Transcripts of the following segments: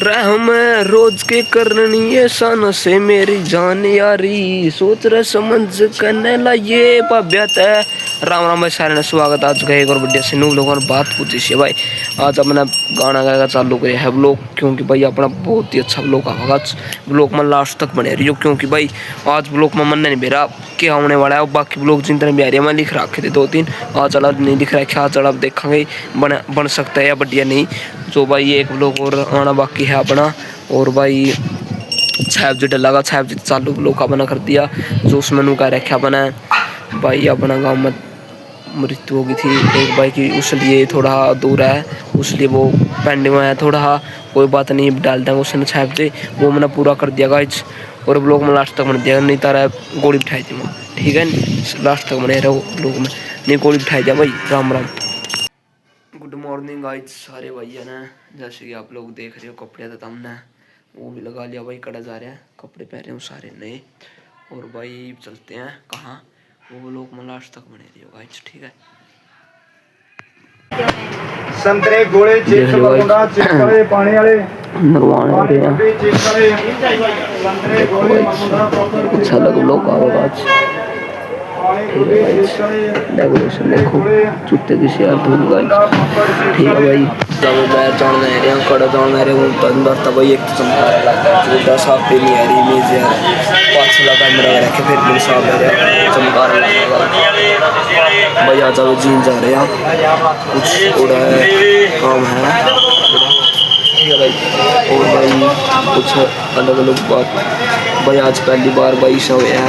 रहम रोज के करनी है सन से मेरी जान यारी सोच रहे समझ करने ला ये पाब्यत है। राम राम भाई सारे ने स्वागत आज का एक और बढ़िया से नू लोगों ने बात पूछी से भाई। आज अपना गाना गाएगा चालू करे है ब्लॉग क्योंकि भाई अपना बहुत ही अच्छा ब्लॉग आएगा। आज ब्लॉग में लास्ट तक बने रही हो क्योंकि भाई आज ब्लॉग में मन नहीं मेरा क्या होने वाला है। बाकी ब्लॉग जितने भी आ रही है मैं लिख रखे थे 2-3 आज चला नहीं लिख रखे आज चला देखेंगे बन सकता है या बढ़िया नहीं। जो भाई एक ब्लॉग और आना बाकी है अपना और भाई छाप जो डला छाप चालू ब्लॉग का बना कर दिया जो उसमें नु का रखा बना भाई अपना गाँव में मृत्यु हो गई थी एक भाई की उसलिए थोड़ा दूर है उसलिए वो पेंडिंग में है थोड़ा कोई बात नहीं डाल देंगे उसने छाप से वो मैंने पूरा कर दिया गाइज और ब्लॉग में लास्ट तक बन दिया नहीं तारा गोली बिठाई थी मैं ठीक है लास्ट तक बने रहो ब्लॉग में नहीं गोली बिठाई दिया भाई। Ram Ram good morning guys सारे भैया ने जैसे कि आप लोग देख रहे हो कपड़े तो हमने वो भी लगा लिया भाई कड़ा जा रहा है कपड़े पहने हूँ सारे नए और भाई चलते हैं कहाँ वो लोग में लास्ट तक बने रही हो गाइज ठीक है। संतरे गोले चिप्स बगुंडा चिप्स वाले पानी वाले नरवाने वाले हैं चिप्स वाले संतरे गोले बगुंडा अच्छा लग लोग आओ आज डेकोरेशन देखो जूते की शेयर धूल गाइस ठीक है भाई जब मैं जान रहे हैं कड़ा जान रहे हूँ अंदर तब भाई एक तो चमका रहा है जो साफ पे नहीं आ रही इमेज यार 5 लाख कैमरा रखे फिर भी साफ आ रहा है चमका रहा है भाई आज अब जीन जा रहे हैं कुछ थोड़ा काम है ठीक है भाई और भाई कुछ अलग अलग बात भाई आज पहली बार भाई सब है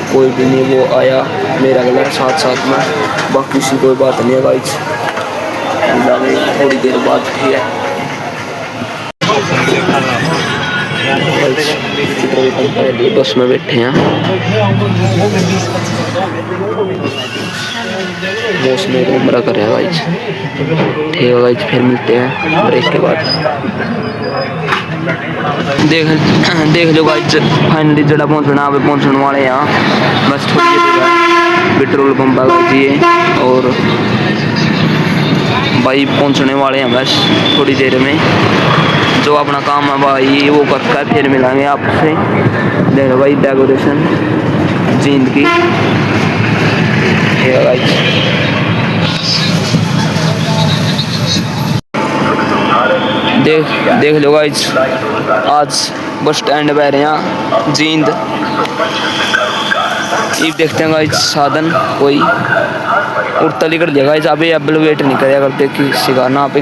कोई भी नहीं वो आया मेरा गला साथ साथ में बाकी किसी कोई बात नहीं है गाइस थोड़ी देर बाद ठीक है बस में बैठे हैं मौसम उम्र कर रहा है गाइस ठीक है गाइस फिर मिलते हैं ब्रेक के बाद। देख लो गाइस फाइनली जड़ा पहुंचने वाले यहाँ बस थोड़ी देर पेट्रोल पंप आ गई और भाई पहुंचने वाले हैं बस थोड़ी देर में जो अपना काम है भाई वो करकर फिर मिलेंगे आपसे। देख लो भाई डेकोरेशन जींद की देख लो गाइस आज बस स्टैंड पे रहे हैं जींद ये देखते हैं गाइस साधन कोई उड़ता कर दिया गाइस अभी अब वेट नहीं करेगा करते किसी का ना पे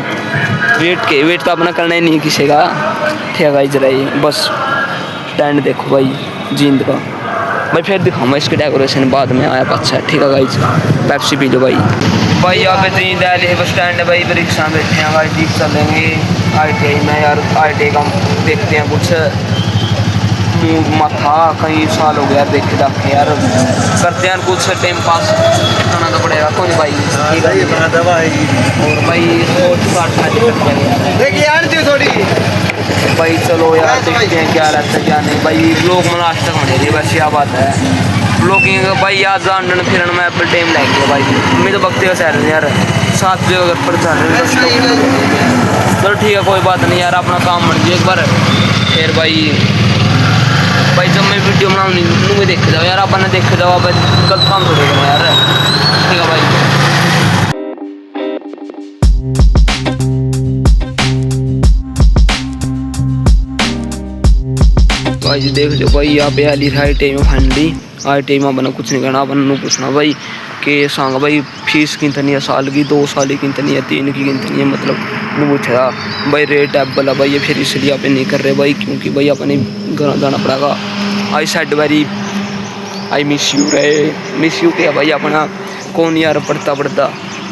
वेट तो अपना करना ही नहीं किसी का ठीक है गाइस रही बस स्टैंड देखो भाई जींद का भाई फिर दिखाऊंगा इसके डेकोरेशन बाद में आया अच्छा ठीक है गाइस पेप्सी पी लो भाई यहाँ पे जींद है बस स्टैंड है भाई रिक्शा बैठे हैं भाई जीप चलेंगे ITI में यार ITI का देखते हैं कुछ माथा कई साल हो गया देखे जाके यार करते हैं कुछ टाइम पास करना तो पड़ेगा कौन भाई ठीक है और भाई थोड़ी भाई चलो यार देखते हैं क्या रहता है क्या नहीं भाई लोग में लास्ट तक होने रही बस यह बात है ब्लॉगिंग भाई यार जानने फिर मैं अपने टाइम लगेगा भाई मैं तो वक्त का सह यार 7 बजे अगर पर चलो ठीक है कोई बात नहीं यार अपना काम बन जाए एक बार फिर भाई जब मैं वीडियो बनाऊँ नहीं देखे जाओ यार अपने देखे जाओ आप गलत काम थोड़े करो यार ठीक है भाई जी देख लो भाई यहाँ पे आली था ITI में फाइनली ITI में अपना कुछ नहीं करना अपन पूछना भाई कि सांग भाई फीस कितनी है साल की 2 साल की कितनी है 3 की कितनी है मतलब नहीं पूछा भाई रेट एबल है भाई ये फिर इसलिए आप नहीं कर रहे भाई क्योंकि भाई अपने घर जाना पड़ेगा I said very I miss you क्या भाई अपना कौन यार पढ़ता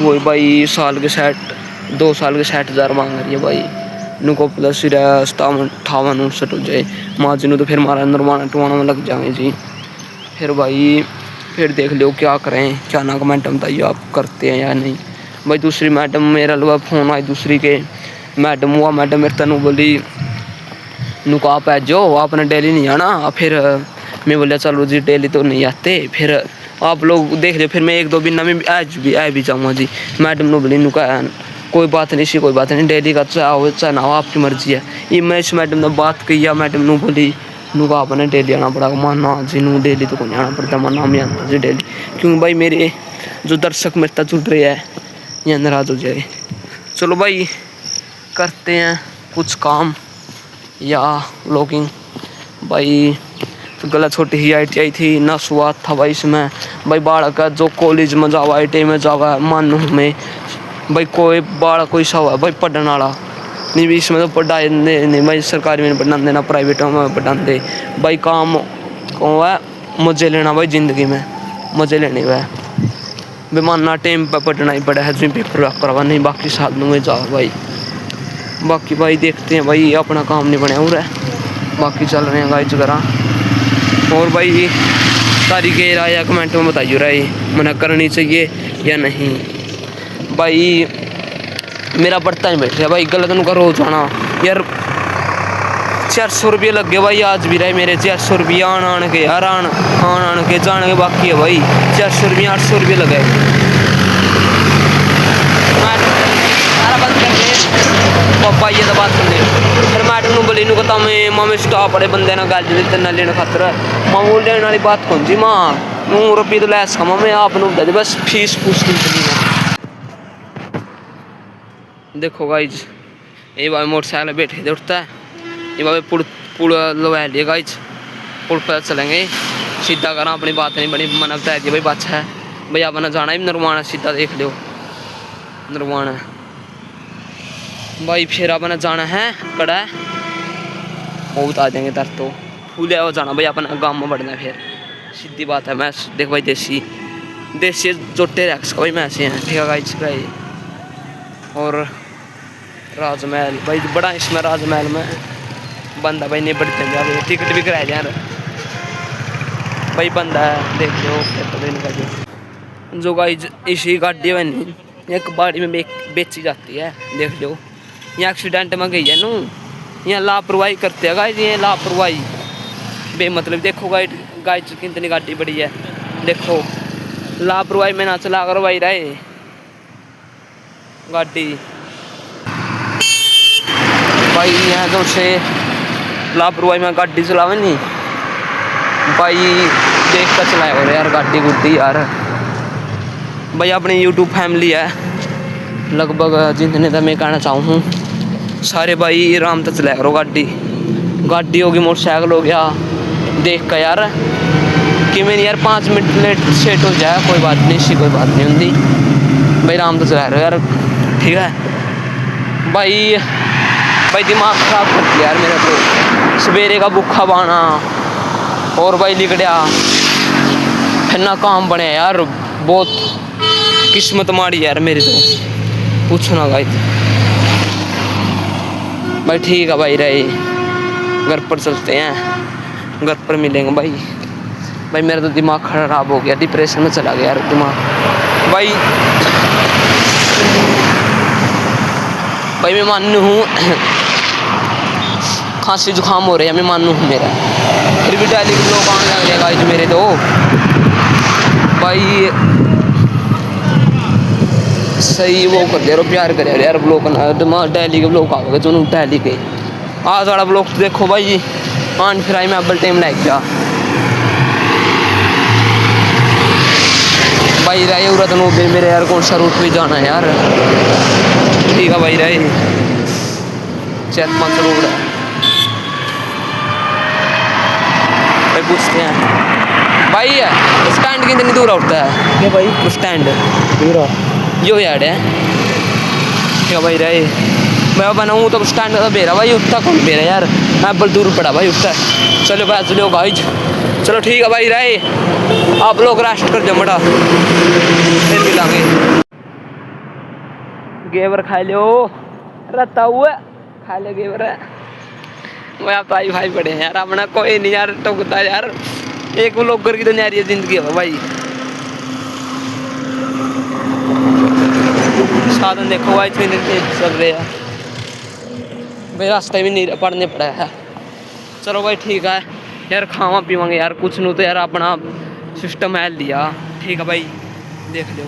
वो भाई साल के 2 साल के 60,000 मांग रही है भाई नुको प्लस 58-59 हो जाए मार्जिन तो फिर हमारा नरवाना में लग जाएंगे जी फिर भाई फिर देख लो क्या करें क्या ना कमेंट बताइए आप करते हैं या नहीं भाई। दूसरी मैडम मेरा लगा फ़ोन आई दूसरी के मैडम हुआ मैडम मेरे तनु बोली नुको आप है जो आपने डेली नहीं आना फिर मैं बोलिया चलो जी डेली तो नहीं आते फिर आप लोग देख लो फिर मैं 1-2 दिन में आ भी जाऊँगा जी। मैडम ने बोली नुका कोई बात नहीं सी, कोई बात नहीं, डेली का चाहे हो चाहे ना हो, आपकी मर्जी है। ये मैं इस मैडम ने बात की या मैडम नू बोली नू का आपने डेली आना पड़ा, माना जी नू डेली तो नहीं आना पड़ता, माना हम आता जी डेली, क्यों भाई मेरे जो दर्शक मेरे तक जुड़ रहे हैं ये नाराज हो जाए। चलो भाई करते हैं कुछ काम या व्लॉगिंग। भाई तो गलत छोटी ही ITI थी ना, स्वाद था भाई इसमें। भाई बालक का जो कॉलेज में जावा ITI में जावा मानू में भाई कोई बालक कोई सा हुआ भाई पढ़ने वाला नहीं भी इसमें तो पढ़ाए नहीं भाई, सरकारी में पढ़ा देना प्राइवेट में पढ़ा दे भाई। काम को है मज़े लेना भाई, ज़िंदगी में मज़े लेने हुए बेमाना टाइम पर पढ़ना ही पड़ा है, जिन पेपर करवा नहीं बाकी साल में जाओ भाई। बाकी भाई देखते हैं भाई, अपना काम नहीं बनया हो रहा है, बाकी चल रहे हैं गाइज करा। और भाई सारी के राय कमेंट में बताइए राय मना करनी चाहिए या नहीं। भाई मेरा बढ़ता नहीं बैठ रहा भाई, गलत उनका रोज आना यार। 400 रुपये लग गए भाई आज भी रहे मेरे, 400 रुपये आन के यार, आन के जाने के बाकी है भाई। 400 रुपये 800 रुपये लगे। पापा ये तो बात करने फिर मैडम ने बोली कहता मैं मामे स्टाफ बड़े बंदे ना गल जी तेना लेने खातर मामू लेने वाली बात कौन जी माँ नू रुपये तो लै सका मैं आप दे बस फीस फूस देखो गाइज ये भाई मोटरसाइकिल बैठे दे उठता है ये भाई पुल लगा लिया गाइज, पुल पर चलेंगे सीधा करा अपनी बात नहीं बनी मन बताया जी भाई बात है भाई अपना जाना ही नरवाना सीधा देख लो नरवाना भाई। फिर अपना जाना है कड़ा वो बता देंगे दर तो फूल है वो जाना भाई अपना गाँव में बढ़ना फिर सीधी बात है। मैं देख भाई देसी जोटे रैक्स का भाई मैं ऐसे हैं ठीक है गाइज भाई। और राजमहल भाई बड़ा इसमें राजमहल में बंदा भाई नहीं बढ़ते हैं टिकट भी कराए यार भाई बंदा है देख लो जो गाइज इसी गाड़ी बनी एक बाड़ी में बेची जाती है देख लो। यहाँ एक्सीडेंट में गई है नू, यहाँ लापरवाही करते हैं गाइज, ये लापरवाही बेमतलब। देखो गाइज कितनी गाड़ी बड़ी है देखो, लापरवाही में ना चला करो भाई रहे गाड़ी भाई। यहाँ तो से लापरवाही में गाड़ी चलावे नहीं भाई, देख कर चलाया हो यार गाड़ी गुड्डी यार। भाई अपनी YouTube फैमिली है लगभग जितने तो मैं कहना चाहूँ सारे भाई आराम से चलाया करो गाड़ी होगी मोटरसाइकिल हो गया देख कर यार कि मैंने यार 5 मिनट लेट सेट हो जाए कोई बात नहीं सी, कोई बात नहीं होती भाई आराम से चला रहे यार ठीक है भाई। भाई दिमाग ख़राब कर दिया यार मेरा तो, सवेरे का भूखा बाना और भाई लिखड़िया फिर ना काम बने यार, बहुत किस्मत माड़ी यार मेरी तो पूछो ना भाई ठीक है भाई रहे घर पर चलते हैं, घर पर मिलेंगे भाई। भाई मेरा तो दिमाग खराब हो गया, डिप्रेशन में चला गया यार दिमाग भाई। भाई मैं मानू हूँ खांसी जुकाम हो रहा है, मैं मानू हूँ मेरा फिर भी डेली के लोग आने लग जाएगा आज मेरे तो भाई सही वो कर दे रो प्यार करे यार ब्लॉग दिमाग डेली के ब्लॉग आओगे जो डेली के आज वाला ब्लॉग तो देखो भाई आन फिर आई मैं अब्बल टाइम लाइक जा भाई रहे उरत नो मेरे यार कौन सा रूट भी जाना है यार ठीक है भाई रहे 4-5 रोड है भाई पूछते हैं भाई स्टैंड कितनी दूर उठता है क्या भाई स्टैंड दूर यो यार है ठीक है भाई रहे मैं बनाऊँ तो स्टैंड का बेरा भाई उठता कौन बेरा यार मैं बल दूर पड़ा भाई उठता चलो भाई चलो भाई चलो ठीक है भाई रहे आप लोग रेस्ट कर जमड़ा फिर मिलांगे। गेवर खा लो रहता हुआ खा ले गेवर मैं आप भाई बड़े हैं यार अपना कोई नहीं यार टोकता यार एक व्लॉगर की तो न्यारी जिंदगी है भाई। साधन देखो भाई इतने तेज चल रहे हैं भाई रास्ते भी नहीं पढ़ने पड़ा है। चलो भाई ठीक है यार खावा पीवांगे यार कुछ नहीं तो यार अपना सिस्टम है लिया ठीक है भाई देख लो।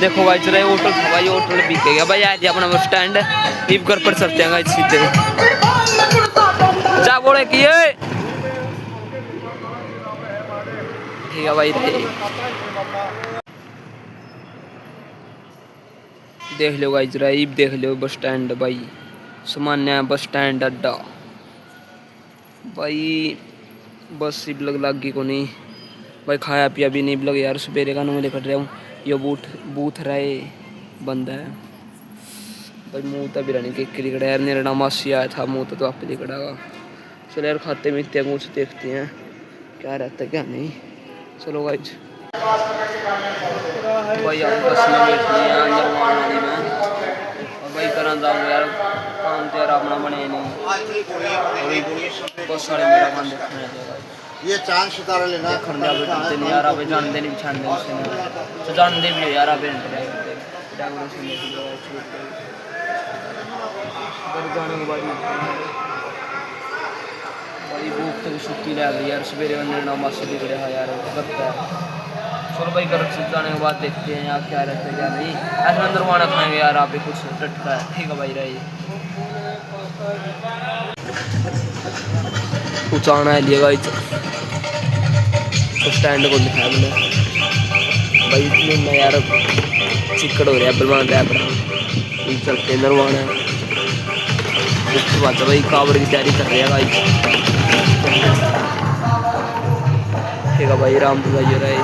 देखो भाई चले होटल था भाई, होटल बिक गया भाई। आज अपना बस स्टैंड लीव घर पर चलते हैं गाइस सीधे। जा बोले कि ठीक है भाई। देख लो गाइस राइब, देख लो बस स्टैंड भाई, सामान्य बस स्टैंड अड्डा भाई। बस सिर्फ लग गई को नहीं भाई, खाया पिया भी नहीं लगे यार। सवेरे का मैं लिख रहा हूँ, ये बूथ रहे बंद है भाई। मुँह तो भी रहने के लिखड़ा यार, मेरा नाम मासी आया था, मुँह तो आप लिखड़ागा। चलो यार खाते में इतने कुछ देखते हैं क्या रहता है क्या नहीं। चलो गाइस भाई हम बस में बैठे हैं अंदर वाली में, और भाई करा जाऊँगा यार काम तो यार अपना बने नहीं। बहुत सारे मेरा काम देखना है ये चांद सितारा लेना खंडा बैठते नहीं यार, अबे जानते नहीं छानते उसने तो जानते भी यार। अबे डेकोरेशन जाने के बाद भाई भूख तो छुट्टी लग गई यार। सवेरे मेरे नाम मासी दिख रहा यार, करता है। चलो भाई घर से जाने के बाद देखते हैं यार क्या रहता है क्या नहीं। ऐसे अंदर वाना खाएंगे यार, आप कुछ टटका है ठीक है भाई। रही कुछ आना है लिए भाई, तो स्टैंड को दिखाया मैंने भाई। इतने यार चिकड़ हो रहा है बलवान रहा है, चलते नरवाना है उसके बाद भाई कावड़ की तैयारी कर रहे हैं भाई। ठीक है भाई राम भाई हो रहा है।